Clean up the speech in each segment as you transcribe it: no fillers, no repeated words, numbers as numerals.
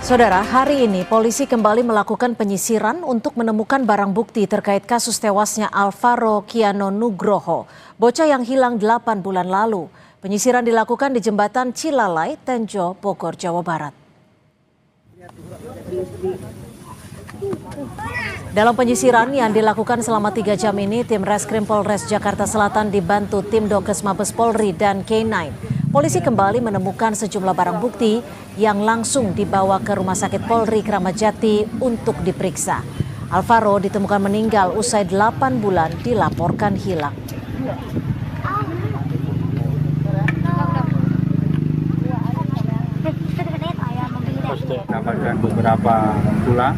Saudara, hari ini polisi kembali melakukan penyisiran untuk menemukan barang bukti terkait kasus tewasnya Alvaro Kiano Nugroho, bocah yang hilang 8 bulan lalu. Penyisiran dilakukan di jembatan Cilalai, Tenjo, Bogor, Jawa Barat. Dalam penyisiran yang dilakukan selama 3 jam ini, tim Reskrim Polres Jakarta Selatan dibantu tim Dokes Mabes Polri dan K9. Polisi kembali menemukan sejumlah barang bukti yang langsung dibawa ke Rumah Sakit Polri Kramat Jati untuk diperiksa. Alvaro ditemukan meninggal usai 8 bulan dilaporkan hilang. Dapatkan beberapa tulang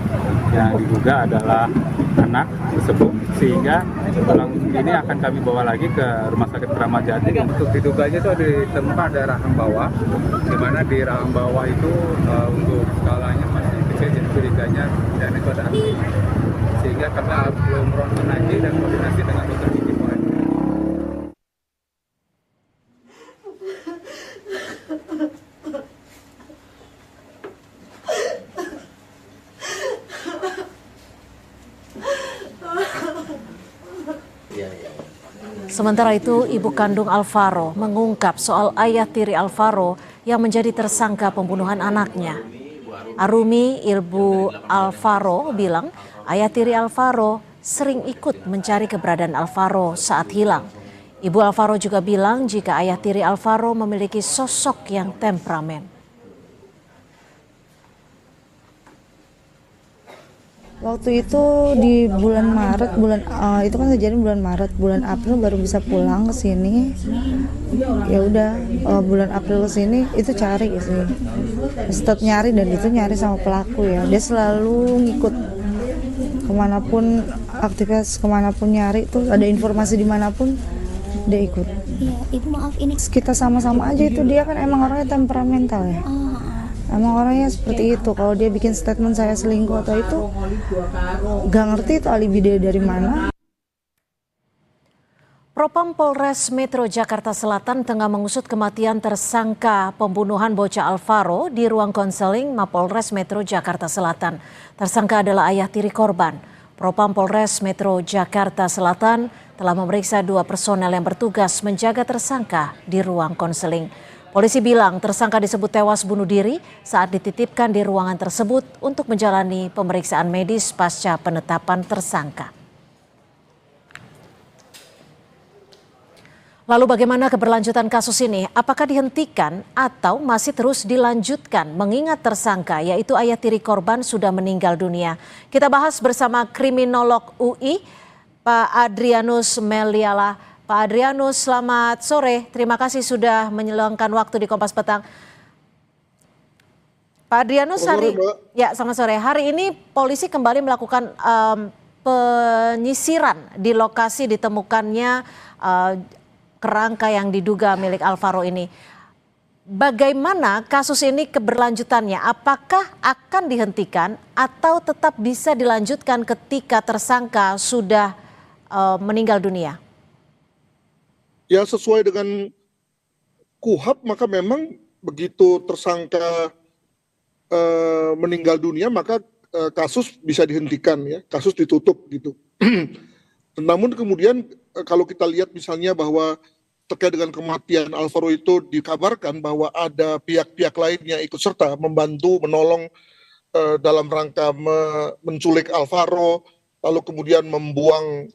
yang diduga adalah anak tersebut, sehingga tulang ini akan kami bawa lagi ke Rumah Sakit Kramat Jati. Untuk diduganya itu ditemukan ada rahang bawah, di mana di rahang bawah itu untuk skalanya masih kecil, jadi curiganya dan itu ada api, sehingga kami belum ronsen lagi dan koordinasi dengan dokter gigi forensik. Sementara itu, ibu kandung Alvaro mengungkap soal ayah tiri Alvaro yang menjadi tersangka pembunuhan anaknya. Arumi, ibu Alvaro, bilang ayah tiri Alvaro sering ikut mencari keberadaan Alvaro saat hilang. Ibu Alvaro juga bilang jika ayah tiri Alvaro memiliki sosok yang temperamen. Waktu itu di bulan Maret, itu kan kejadian bulan Maret, bulan April baru bisa pulang ke sini. Ya udah, bulan April ke sini itu cari sih. Tetap nyari dan itu nyari sama pelaku ya. Dia selalu ngikut kemanapun aktivitas, kemanapun nyari tuh ada informasi dimanapun dia ikut. Iya, Ibu maaf ini. Kita sama-sama aja itu, dia kan emang orangnya temperamental ya. Emang orangnya seperti itu. Kalau dia bikin statement saya selingkuh atau itu, gak ngerti itu alibi dia dari mana. Propam Polres Metro Jakarta Selatan tengah mengusut kematian tersangka pembunuhan bocah Alvaro di ruang konseling Mapolres Metro Jakarta Selatan. Tersangka adalah ayah tiri korban. Propam Polres Metro Jakarta Selatan telah memeriksa 2 personel yang bertugas menjaga tersangka di ruang konseling. Polisi bilang tersangka disebut tewas bunuh diri saat dititipkan di ruangan tersebut untuk menjalani pemeriksaan medis pasca penetapan tersangka. Lalu bagaimana keberlanjutan kasus ini? Apakah dihentikan atau masih terus dilanjutkan mengingat tersangka yaitu ayah tiri korban sudah meninggal dunia? Kita bahas bersama kriminolog UI Pak Adrianus Meliala. Pak Adrianus, selamat sore. Terima kasih sudah menyelengkan waktu di Kompas Petang. Pak Adrianus, selamat sore. Hari ini polisi kembali melakukan penyisiran di lokasi ditemukannya kerangka yang diduga milik Alvaro ini. Bagaimana kasus ini keberlanjutannya? Apakah akan dihentikan atau tetap bisa dilanjutkan ketika tersangka sudah meninggal dunia? Ya, sesuai dengan KUHP, maka memang begitu tersangka meninggal dunia maka kasus bisa dihentikan ya, kasus ditutup gitu. Namun kemudian kalau kita lihat misalnya bahwa terkait dengan kematian Alvaro itu dikabarkan bahwa ada pihak-pihak lain yang ikut serta membantu menolong dalam rangka menculik Alvaro, lalu kemudian membuang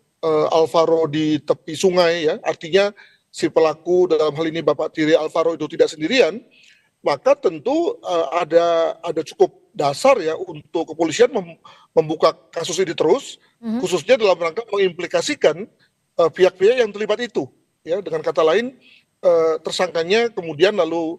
Alvaro di tepi sungai ya, artinya si pelaku dalam hal ini bapak tiri Alvaro itu tidak sendirian, maka tentu ada cukup dasar ya untuk kepolisian membuka kasus ini terus, khususnya dalam rangka mengimplikasikan pihak-pihak yang terlibat itu ya, dengan kata lain tersangkanya kemudian lalu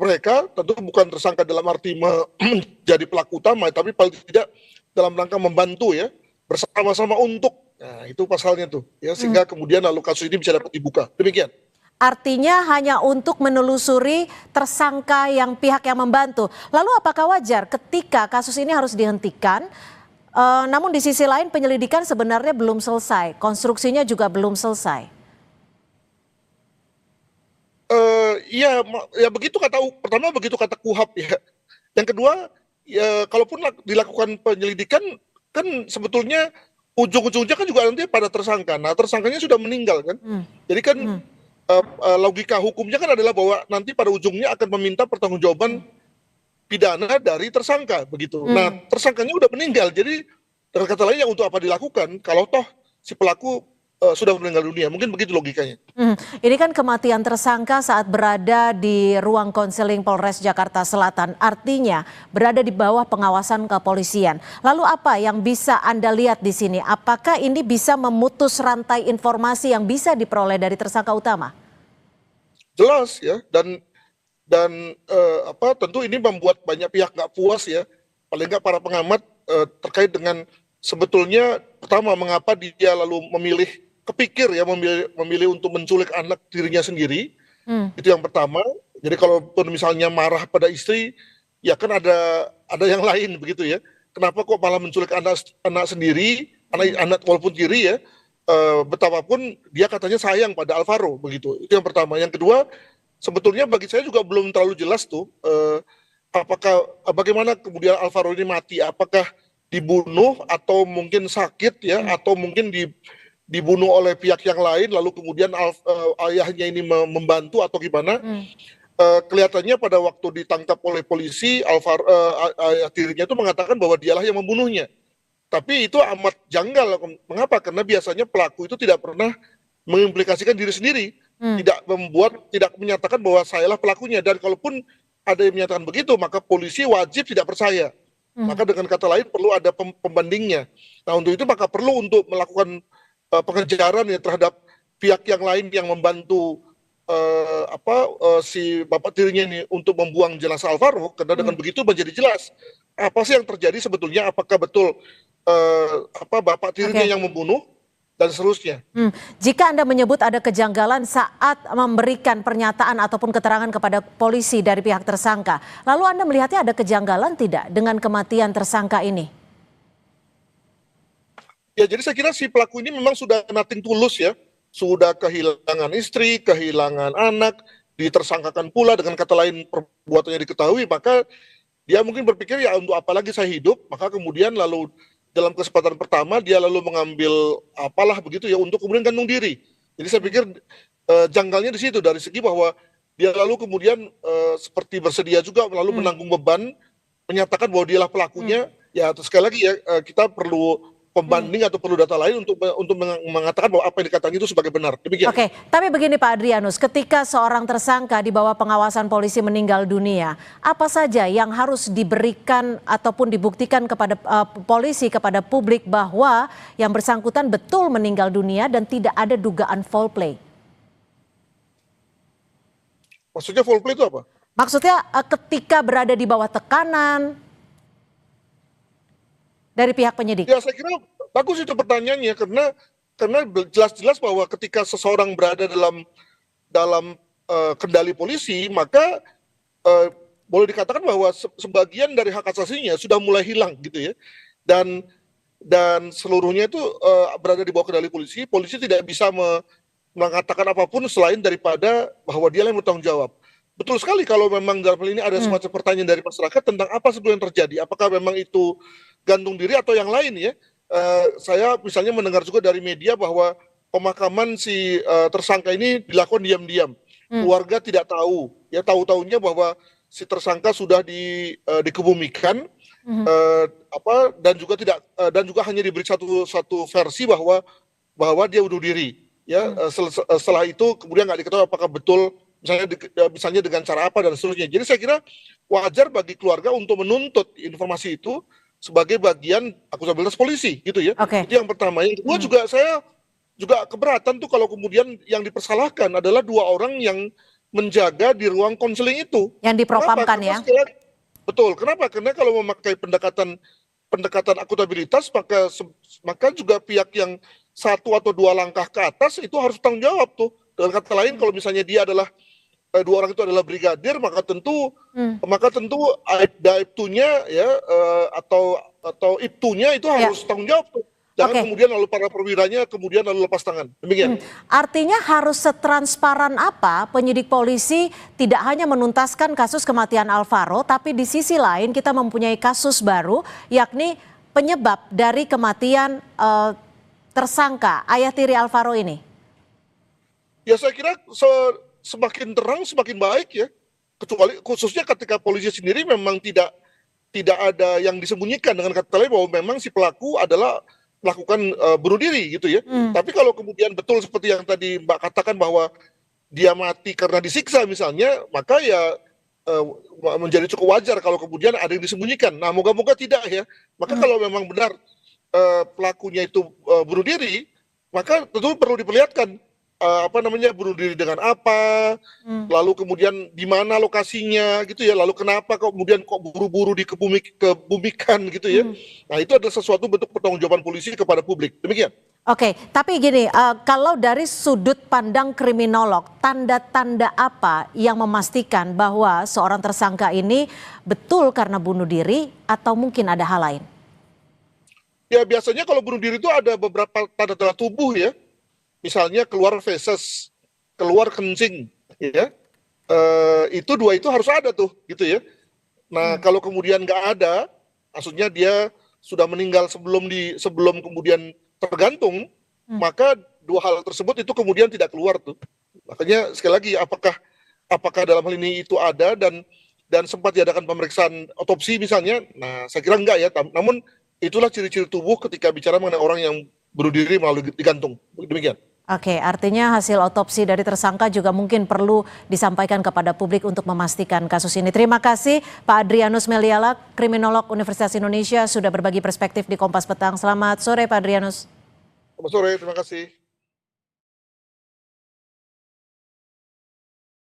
mereka tentu bukan tersangka dalam arti menjadi pelaku utama, tapi paling tidak dalam rangka membantu ya, bersama-sama untuk. Nah, itu pasalnya tuh ya, sehingga kemudian lalu kasus ini bisa dapat dibuka. Demikian. Artinya hanya untuk menelusuri tersangka yang pihak yang membantu. Lalu apakah wajar ketika kasus ini harus dihentikan? Namun di sisi lain penyelidikan sebenarnya belum selesai, konstruksinya juga belum selesai. Ya begitu kata, pertama begitu kata KUHP ya. Yang kedua, ya, kalaupun dilakukan penyelidikan, kan sebetulnya ujung-ujungnya kan juga nanti pada tersangka. Nah, tersangkanya sudah meninggal kan. Jadi kan logika hukumnya kan adalah bahwa nanti pada ujungnya akan meminta pertanggungjawaban pidana dari tersangka begitu. Nah, tersangkanya udah meninggal. Jadi dengan kata lain, yang untuk apa dilakukan kalau toh si pelaku sudah meninggal dunia? Mungkin begitu logikanya. Ini kan kematian tersangka saat berada di ruang konseling Polres Jakarta Selatan, artinya berada di bawah pengawasan kepolisian. Lalu apa yang bisa Anda lihat di sini? Apakah ini bisa memutus rantai informasi yang bisa diperoleh dari tersangka utama? Jelas ya, dan tentu ini membuat banyak pihak nggak puas ya, paling nggak para pengamat terkait dengan sebetulnya pertama mengapa dia lalu kepikir ya memilih untuk menculik anak dirinya sendiri. Itu yang pertama. Jadi kalau misalnya marah pada istri, ya kan ada yang lain begitu ya. Kenapa kok malah menculik anak sendiri, anak walaupun tiri ya, betapapun dia katanya sayang pada Alvaro begitu. Itu yang pertama. Yang kedua, sebetulnya bagi saya juga belum terlalu jelas tuh bagaimana kemudian Alvaro ini mati, apakah dibunuh atau mungkin sakit ya, atau mungkin dibunuh oleh pihak yang lain lalu kemudian ayahnya ini membantu atau gimana. Kelihatannya pada waktu ditangkap oleh polisi, Alvaro ayah tirinya itu mengatakan bahwa dialah yang membunuhnya. Tapi itu amat janggal. Mengapa? Karena biasanya pelaku itu tidak pernah mengimplikasikan diri sendiri, tidak menyatakan bahwa sayalah pelakunya. Dan kalaupun ada yang menyatakan begitu, maka polisi wajib tidak percaya. Maka dengan kata lain perlu ada pembandingnya. Nah, untuk itu maka perlu untuk melakukan pengejaran ya terhadap pihak yang lain yang membantu si bapak tirinya ini untuk membuang jenazah Alvaro, karena dengan begitu menjadi jelas apa sih yang terjadi sebetulnya, apakah betul bapak tirinya yang membunuh dan seterusnya. Jika Anda menyebut ada kejanggalan saat memberikan pernyataan ataupun keterangan kepada polisi dari pihak tersangka, lalu Anda melihatnya ada kejanggalan tidak dengan kematian tersangka ini? Ya, jadi saya kira si pelaku ini memang sudah nothing tulus ya, sudah kehilangan istri, kehilangan anak, ditersangkakan pula, dengan kata lain perbuatannya diketahui, maka dia mungkin berpikir ya untuk apa lagi saya hidup, maka kemudian lalu dalam kesempatan pertama dia lalu mengambil apalah begitu ya untuk kemudian gantung diri. Jadi saya pikir janggalnya di situ, dari segi bahwa dia lalu kemudian seperti bersedia juga lalu menanggung beban, menyatakan bahwa dialah pelakunya. Ya, sekali lagi ya, kita perlu pembanding atau perlu data lain untuk mengatakan bahwa apa yang dikatakan itu sebagai benar. Demikian. Oke, tapi begini Pak Adrianus, ketika seorang tersangka di bawah pengawasan polisi meninggal dunia, apa saja yang harus diberikan ataupun dibuktikan kepada polisi, kepada publik bahwa yang bersangkutan betul meninggal dunia dan tidak ada dugaan foul play? Maksudnya foul play itu apa? Maksudnya ketika berada di bawah tekanan dari pihak penyidik. Ya, saya kira bagus itu pertanyaannya, karena jelas-jelas bahwa ketika seseorang berada dalam kendali polisi, maka boleh dikatakan bahwa sebagian dari hak asasinya sudah mulai hilang gitu ya, dan seluruhnya itu berada di bawah kendali polisi. Polisi tidak bisa mengatakan apapun selain daripada bahwa dia yang bertanggung jawab. Betul sekali kalau memang dalam hal ini ada semacam pertanyaan dari masyarakat tentang apa sebetulnya yang terjadi, apakah memang itu gantung diri atau yang lain ya. Saya misalnya mendengar juga dari media bahwa pemakaman si tersangka ini dilakukan diam-diam. Keluarga tidak tahu, ya tahu-tahunya bahwa si tersangka sudah dikebumikan, dan juga hanya diberi satu versi bahwa dia bunuh diri. Ya, setelah itu kemudian nggak diketahui apakah betul, misalnya dengan cara apa dan seterusnya. Jadi saya kira wajar bagi keluarga untuk menuntut informasi itu sebagai bagian akuntabilitas polisi gitu ya. Itu yang pertama. Yang kedua juga saya juga keberatan tuh kalau kemudian yang dipersalahkan adalah 2 orang yang menjaga di ruang konseling itu. Yang dipropamkan ya. Betul. Kenapa? Karena kalau memakai pendekatan akuntabilitas, maka juga pihak yang 1 atau 2 langkah ke atas itu harus tanggung jawab tuh. Dengan kata lain, kalau misalnya dia adalah 2 orang itu adalah brigadir, maka tentu aibda ibtunya ya, atau ibtunya itu harus tanggung jawab tuh. Jangan Oke. kemudian lalu para perwiranya kemudian lalu lepas tangan. Demikian. Artinya harus setransparan apa penyidik polisi tidak hanya menuntaskan kasus kematian Alvaro, tapi di sisi lain kita mempunyai kasus baru, yakni penyebab dari kematian tersangka ayah tiri Alvaro ini. Ya saya kira semakin terang semakin baik ya. Kecuali khususnya ketika polisi sendiri memang tidak ada yang disembunyikan, dengan kata lain bahwa memang si pelaku adalah melakukan bunuh diri gitu ya. Tapi kalau kemudian betul seperti yang tadi Mbak katakan bahwa dia mati karena disiksa misalnya, maka ya menjadi cukup wajar kalau kemudian ada yang disembunyikan. Nah, moga-moga tidak ya. Maka kalau memang benar pelakunya itu bunuh diri, maka tentu perlu diperlihatkan bunuh diri dengan apa, lalu kemudian di mana lokasinya gitu ya, lalu kenapa kemudian kok buru-buru dikebumikan gitu ya. Nah, itu adalah sesuatu bentuk pertanggungjawaban polisi kepada publik. Demikian. Oke, tapi gini, kalau dari sudut pandang kriminolog, tanda-tanda apa yang memastikan bahwa seorang tersangka ini betul karena bunuh diri atau mungkin ada hal lain? Ya biasanya kalau bunuh diri itu ada beberapa tanda-tanda tubuh ya. Misalnya keluar feses, keluar kencing, ya, dua itu harus ada tuh, gitu ya. Nah kalau kemudian nggak ada, maksudnya dia sudah meninggal sebelum kemudian tergantung, maka dua hal tersebut itu kemudian tidak keluar tuh. Makanya sekali lagi, apakah dalam hal ini itu ada dan sempat diadakan pemeriksaan otopsi misalnya, nah saya kira enggak ya. Namun itulah ciri-ciri tubuh ketika bicara mengenai orang yang bunuh diri melalui digantung. Demikian. Oke, artinya hasil otopsi dari tersangka juga mungkin perlu disampaikan kepada publik untuk memastikan kasus ini. Terima kasih Pak Adrianus Meliala, kriminolog Universitas Indonesia, sudah berbagi perspektif di Kompas Petang. Selamat sore Pak Adrianus. Selamat sore, terima kasih.